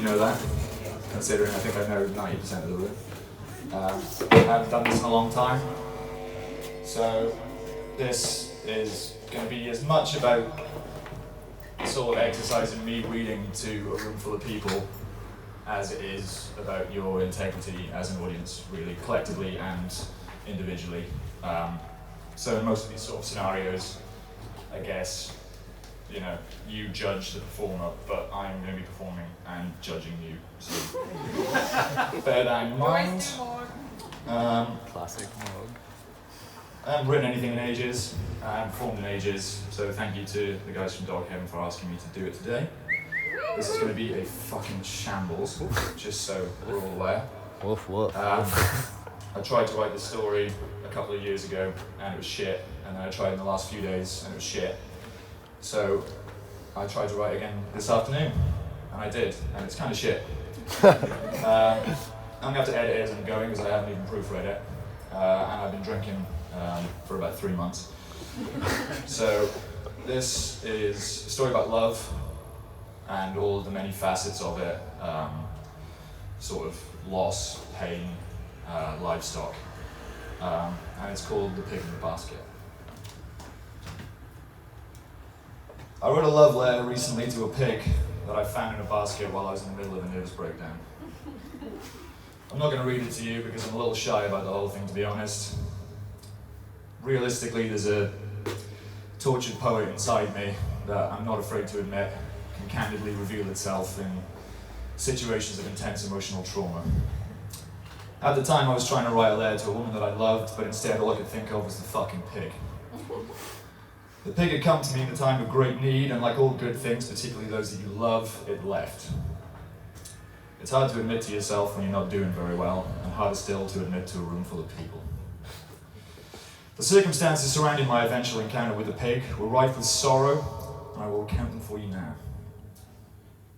already know that, considering I think I know 90% of the room. I haven't done this in a long time, so this is going to be as much about sort of exercising me reading to a room full of people as it is about your integrity as an audience, really, collectively and individually. So in most of these sort of scenarios, I guess, you know, you judge the performer, but I'm going to be performing and judging you. So bear that in mind. Classic mode. I haven't written anything in ages, I haven't performed in ages, so thank you to the guys from Dog Heaven for asking me to do it today. This is going to be a fucking shambles, just so we're all aware. Woof woof. I tried to write this story a couple of years ago and it was shit, and then I tried in the last few days and it was shit. So I tried to write again this afternoon, and I did, and it's kind of shit. I'm going to have to edit it as I'm going because I haven't even proofread it, and I've been drinking for about 3 months. So this is a story about love and all the many facets of it, sort of loss, pain, livestock, and it's called The Pig in the Basket. I wrote a love letter recently to a pig that I found in a basket while I was in the middle of a nervous breakdown. I'm not going to read it to you because I'm a little shy about the whole thing, to be honest. Realistically, there's a tortured poet inside me that I'm not afraid to admit can candidly reveal itself in situations of intense emotional trauma. At the time, I was trying to write a letter to a woman that I loved, but instead all I could think of was the fucking pig. The pig had come to me in a time of great need, and like all good things, particularly those that you love, it left. It's hard to admit to yourself when you're not doing very well, and harder still to admit to a room full of people. The circumstances surrounding my eventual encounter with the pig were rife with sorrow, and I will recount them for you now.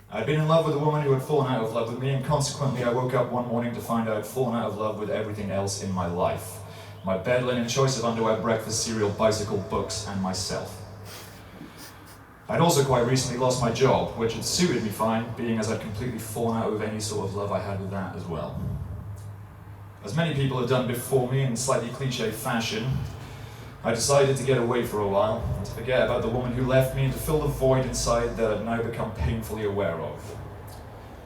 I had been in love with a woman who had fallen out of love with me, and consequently I woke up one morning to find I had fallen out of love with everything else in my life. My bed linen, choice of underwear, breakfast, cereal, bicycle, books, and myself. I'd also quite recently lost my job, which had suited me fine, being as I'd completely fallen out of any sort of love I had with that as well. As many people have done before me in slightly cliche fashion, I decided to get away for a while, and to forget about the woman who left me and to fill the void inside that I'd now become painfully aware of.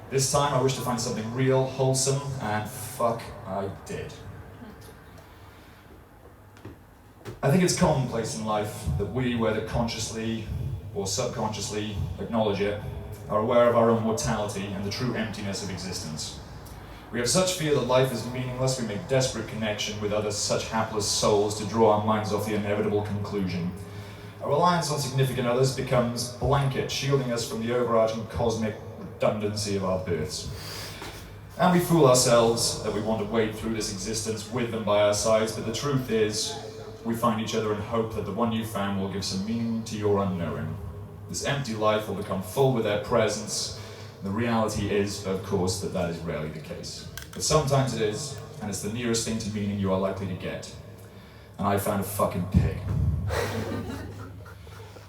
This time I wished to find something real, wholesome, and fuck, I did. I think it's commonplace in life that we, whether consciously or subconsciously acknowledge it, are aware of our own mortality and the true emptiness of existence. We have such fear that life is meaningless, we make desperate connection with other such hapless souls to draw our minds off the inevitable conclusion. Our reliance on significant others becomes a blanket shielding us from the overarching cosmic redundancy of our births. And we fool ourselves that we want to wade through this existence with them by our sides, but the truth is, we find each other and hope that the one you found will give some meaning to your unknowing. This empty life will become full with their presence. The reality is, of course, that that is rarely the case. But sometimes it is, and it's the nearest thing to meaning you are likely to get. And I found a fucking pig.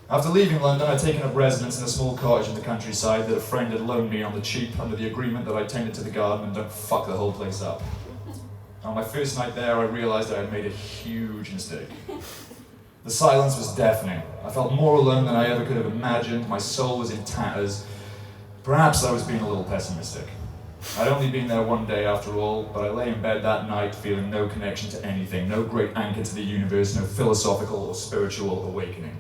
After leaving London, I'd taken up residence in a small cottage in the countryside that a friend had loaned me on the cheap under the agreement that I tended to the garden and don't fuck the whole place up. On my first night there, I realised I had made a huge mistake. The silence was deafening. I felt more alone than I ever could have imagined. My soul was in tatters. Perhaps I was being a little pessimistic. I'd only been there one day after all, but I lay in bed that night feeling no connection to anything, no great anchor to the universe, no philosophical or spiritual awakening.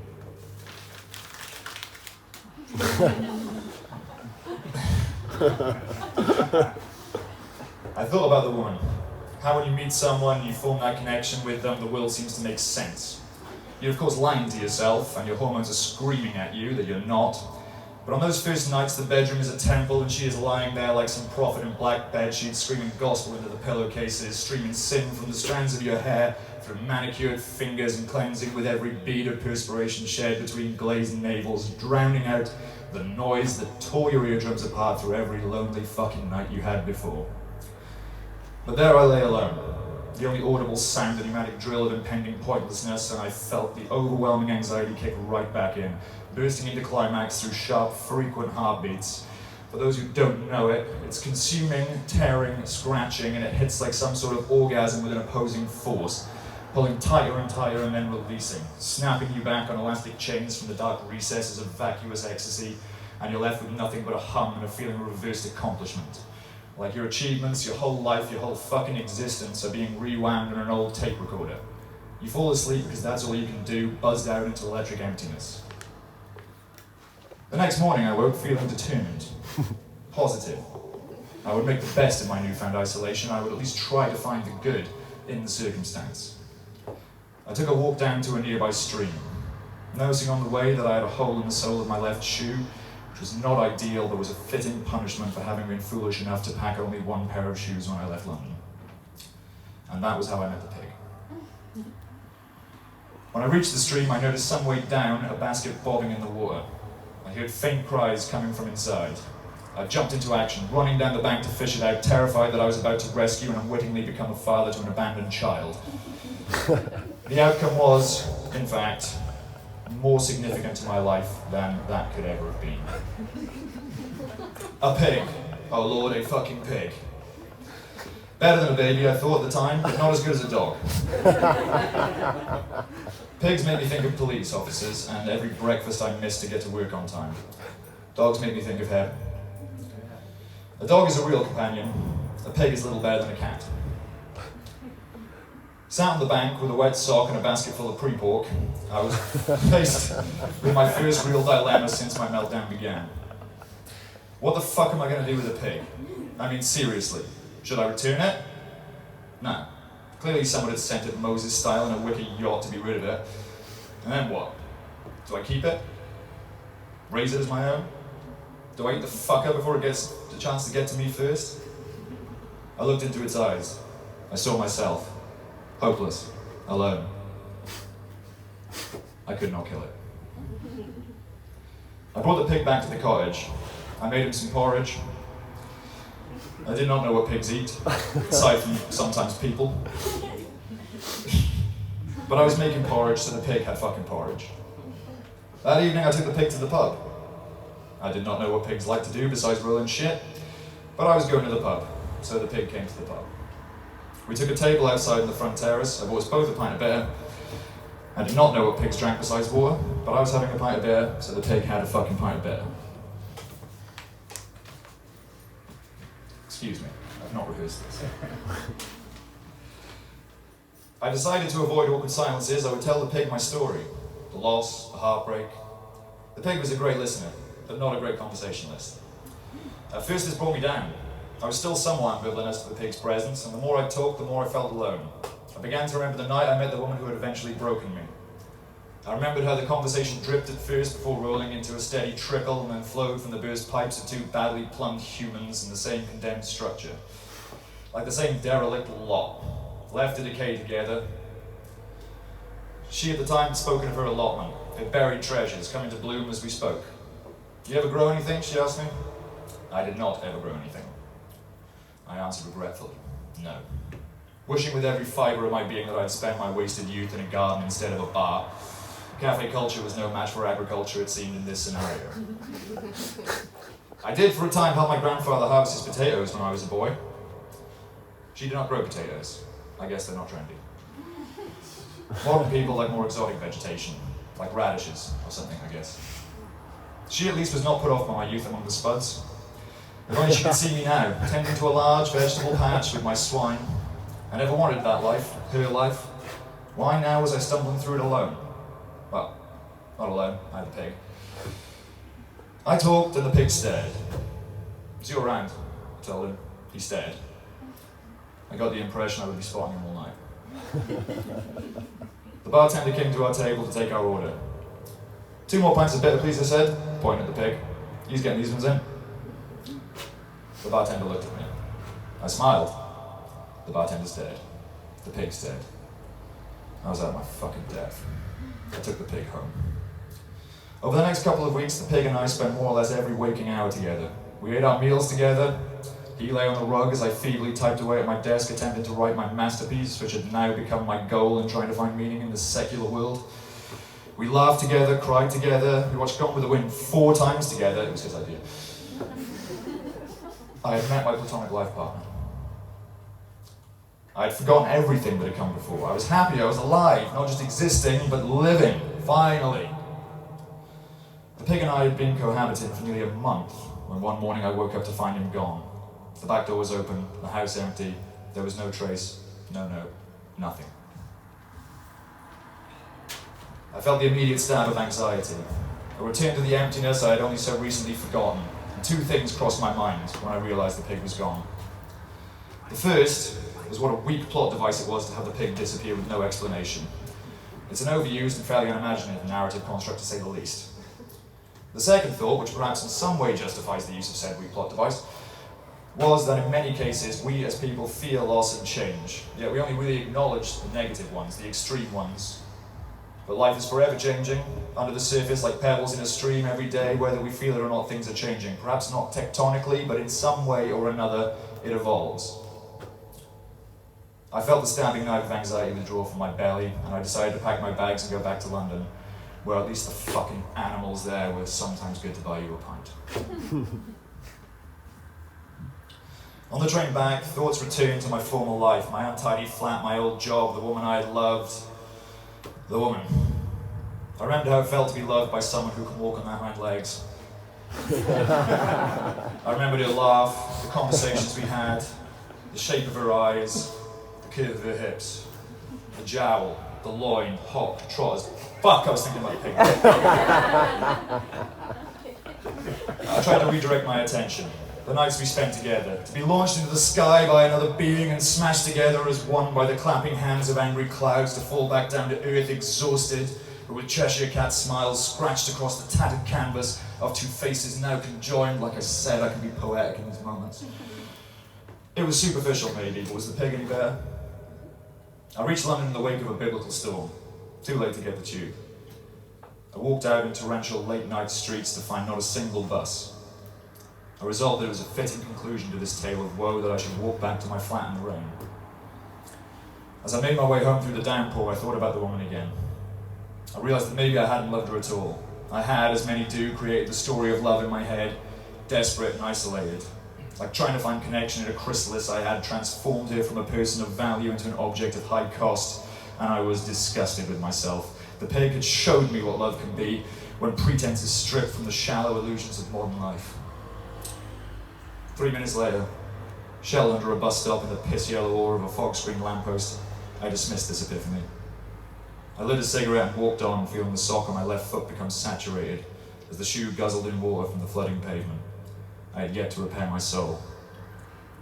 I thought about the woman. How when you meet someone, you form that connection with them, the world seems to make sense. You're of course lying to yourself, and your hormones are screaming at you that you're not. But on those first nights, the bedroom is a temple, and she is lying there like some prophet in black bedsheets, screaming gospel into the pillowcases, streaming sin from the strands of your hair, through manicured fingers and cleansing with every bead of perspiration shed between glazed navels, drowning out the noise that tore your eardrums apart through every lonely fucking night you had before. But there I lay alone, the only audible sound, the pneumatic drill of impending pointlessness, and I felt the overwhelming anxiety kick right back in, bursting into climax through sharp, frequent heartbeats, For those who don't know it, it's consuming, tearing, scratching, and it hits like some sort of orgasm with an opposing force, pulling tighter and tighter and then releasing, snapping you back on elastic chains from the dark recesses of vacuous ecstasy, and you're left with nothing but a hum and a feeling of reversed accomplishment. Like your achievements, your whole life, your whole fucking existence are being rewound on an old tape recorder. You fall asleep because that's all you can do, buzzed out into electric emptiness. The next morning I woke feeling determined, positive. I would make the best of my newfound isolation. I would at least try to find the good in the circumstance. I took a walk down to a nearby stream, noticing on the way that I had a hole in the sole of my left shoe, which was not ideal, but was a fitting punishment for having been foolish enough to pack only one pair of shoes when I left London. And that was how I met the pig. When I reached the stream, I noticed some way down a basket bobbing in the water. I heard faint cries coming from inside. I jumped into action, running down the bank to fish it out, terrified that I was about to rescue and unwittingly become a father to an abandoned child. The outcome was, in fact, more significant to my life than that could ever have been. A pig. Oh Lord, a fucking pig. Better than a baby, I thought at the time, but not as good as a dog. Pigs make me think of police officers and every breakfast I miss to get to work on time. Dogs make me think of heaven. A dog is a real companion. A pig is little better than a cat. Sat on the bank with a wet sock and a basket full of pre-pork, I was faced with my first real dilemma since my meltdown began. What the fuck am I going to do with a pig? I mean, seriously, should I return it? No. Clearly someone had sent it Moses style in a wicker yacht to be rid of it. And then what? Do I keep it? Raise it as my own? Do I eat the fuck up before it gets a chance to get to me first? I looked into its eyes. I saw myself. Hopeless. Alone. I could not kill it. I brought the pig back to the cottage. I made him some porridge. I did not know what pigs eat, aside from sometimes people. But I was making porridge, so the pig had fucking porridge. That evening I took the pig to the pub. I did not know what pigs like to do besides roll in shit, but I was going to the pub, so the pig came to the pub. We took a table outside in the front terrace. I bought us both a pint of beer. I did not know what pigs drank besides water, but I was having a pint of beer, so the pig had a fucking pint of beer. Excuse me, I've not rehearsed this. I decided to avoid awkward silences. I would tell the pig my story. The loss, the heartbreak. The pig was a great listener, but not a great conversationalist. At first this brought me down. I was still somewhat ambivalent as to the pig's presence, and the more I talked, the more I felt alone. I began to remember the night I met the woman who had eventually broken me. I remembered how the conversation dripped at first before rolling into a steady trickle and then flowed from the burst pipes of two badly plumbed humans in the same condemned structure. Like the same derelict lot, left to decay together. She at the time had spoken of her allotment, her buried treasures coming to bloom as we spoke. "Do you ever grow anything?" she asked me. I did not ever grow anything. I answered regretfully, no. Wishing with every fibre of my being that I had spent my wasted youth in a garden instead of a bar. Cafe culture was no match for agriculture, it seemed, in this scenario. I did for a time help my grandfather harvest his potatoes when I was a boy. She did not grow potatoes. I guess they're not trendy. Modern people like more exotic vegetation, like radishes or something, I guess. She at least was not put off by my youth among the spuds. If only she could see me now, tending to a large vegetable patch with my swine. I never wanted that life, her life. Why now was I stumbling through it alone? Well, not alone, I had the pig. I talked and the pig stared. "Is you around?" I told him. He stared. I got the impression I would be spotting him all night. The bartender came to our table to take our order. "2 more pints of bitter, please," I said, pointing at the pig. "He's getting these ones in." The bartender looked at me. I smiled. The bartender stared. The pig stared. I was out of my fucking depth. I took the pig home. Over the next couple of weeks, the pig and I spent more or less every waking hour together. We ate our meals together. He lay on the rug as I feebly typed away at my desk, attempting to write my masterpiece, which had now become my goal in trying to find meaning in this secular world. We laughed together, cried together. We watched Gone with the Wind 4 times together. It was his idea. I had met my platonic life partner. I had forgotten everything that had come before. I was happy, I was alive, not just existing, but living, finally. The pig and I had been cohabiting for nearly a month, when one morning I woke up to find him gone. The back door was open, the house empty, there was no trace, no note, nothing. I felt the immediate stab of anxiety. A return to the emptiness I had only so recently forgotten, and two things crossed my mind when I realized the pig was gone. The first was what a weak plot device it was to have the pig disappear with no explanation. It's an overused and fairly unimaginative narrative construct, to say the least. The second thought, which perhaps in some way justifies the use of said weak plot device, was that in many cases we as people fear loss and change, yet we only really acknowledge the negative ones, the extreme ones. But life is forever changing, under the surface like pebbles in a stream every day, whether we feel it or not, things are changing. Perhaps not tectonically, but in some way or another, it evolves. I felt the stabbing knife of anxiety withdraw from my belly, and I decided to pack my bags and go back to London, where at least the fucking animals there were sometimes good to buy you a pint. On the train back, thoughts returned to my former life, my untidy flat, my old job, the woman I had loved. The woman. I remembered how it felt to be loved by someone who can walk on their hind legs. I remembered her laugh, the conversations we had, the shape of her eyes, the curve of her hips, the jowl, the loin, hop, trot. Fuck, I was thinking about the pig. I tried to redirect my attention. The nights we spent together, to be launched into the sky by another being and smashed together as one by the clapping hands of angry clouds, to fall back down to earth exhausted, but with Cheshire Cat smiles scratched across the tattered canvas of two faces now conjoined. Like I said, I can be poetic in these moments. It was superficial maybe, but was the pig any better? I reached London in the wake of a biblical storm, too late to get the tube. I walked out in torrential late-night streets to find not a single bus. I resolved that it was a fitting conclusion to this tale of woe that I should walk back to my flat in the rain. As I made my way home through the downpour, I thought about the woman again. I realized that maybe I hadn't loved her at all. I had, as many do, created the story of love in my head, desperate and isolated. Like trying to find connection in a chrysalis, I had transformed her from a person of value into an object of high cost, and I was disgusted with myself. The pig had showed me what love can be when pretense is stripped from the shallow illusions of modern life. 3 minutes later, shelled under a bus stop in the piss-yellow ore of a fog-screened lamppost, I dismissed this epiphany. I lit a cigarette and walked on, feeling the sock on my left foot become saturated as the shoe guzzled in water from the flooding pavement. I had yet to repair my soul.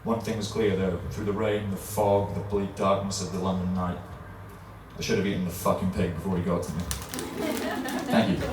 One thing was clear though, through the rain, the fog, the bleak darkness of the London night. I should have eaten the fucking pig before he got to me. Thank you.